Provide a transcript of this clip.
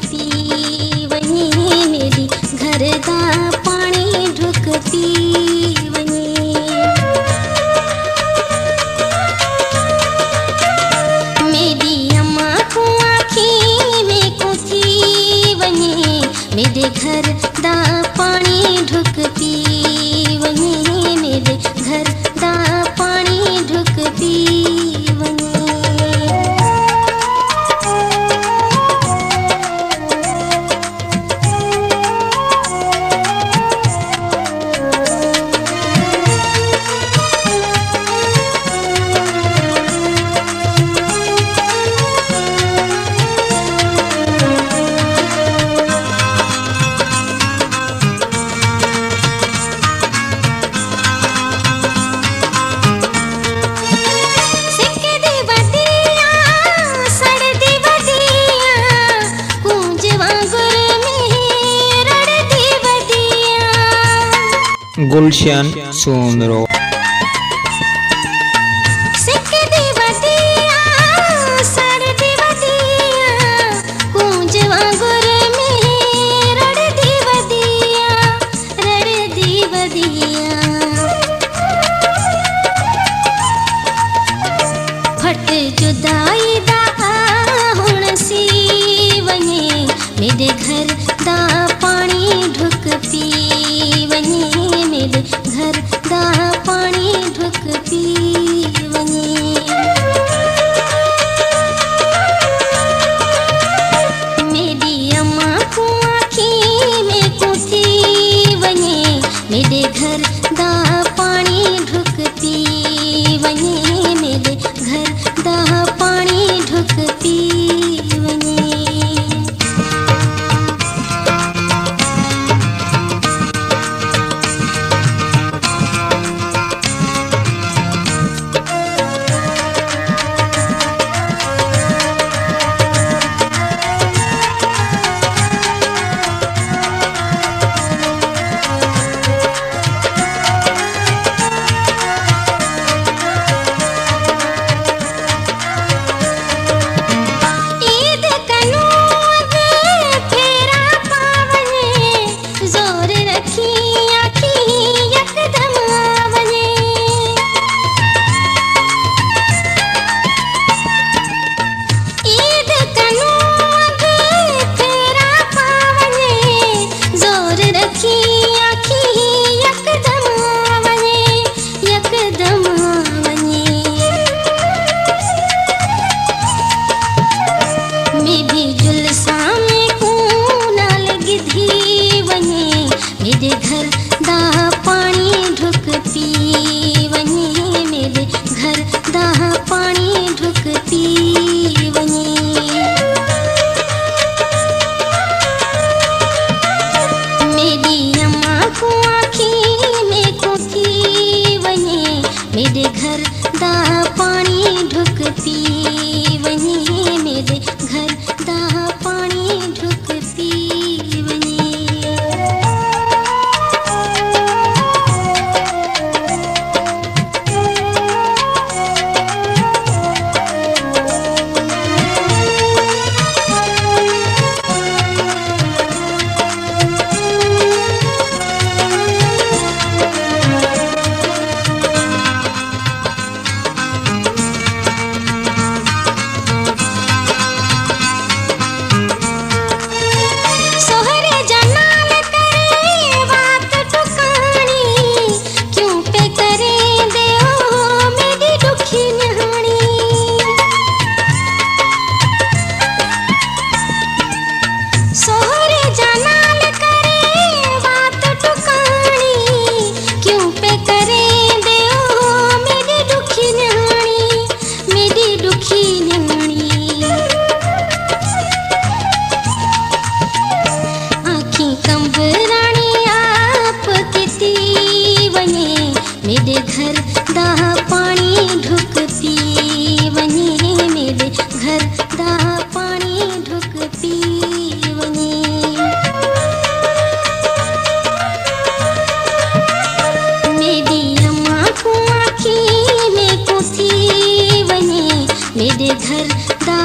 P वञे, मेरी घर दा पानी ढुक पी वञे। मेरी अम्मा को आँखी में को थी वञे, मेरे घर दा पानी ढुक पी वञे, मेरे घर दा पानी ढुक पी वञे। गुलशन सुंदरो फट जुदाई दा हुण सी वञे, मेरे घर दा पानी ढुक पी वञे, मेरे घर दा पानी ढुक पी वञे। मेरी अम्मा को आँखी में को थी वञे, मेरे घर दा पानी ढुक पी वञे, मेरे घर दा पानी ढुक पी वञे। मेरे घर दा पानी ढुक पी वञे, मेरे घर दा पानी ढुक पी वञे। मेरी अम्मा को आँखी में को थी वञे, मेरे घर दा पानी ढुक पी वञे, मेरे घर दा पानी ढुक पी वञे। मेरे घर दा पानी ढुक पी वञे, मेरे घर दा पानी ढुक पी वञे। मेरी अम्मा को आँखी में को थी वञे, मेरे घर दा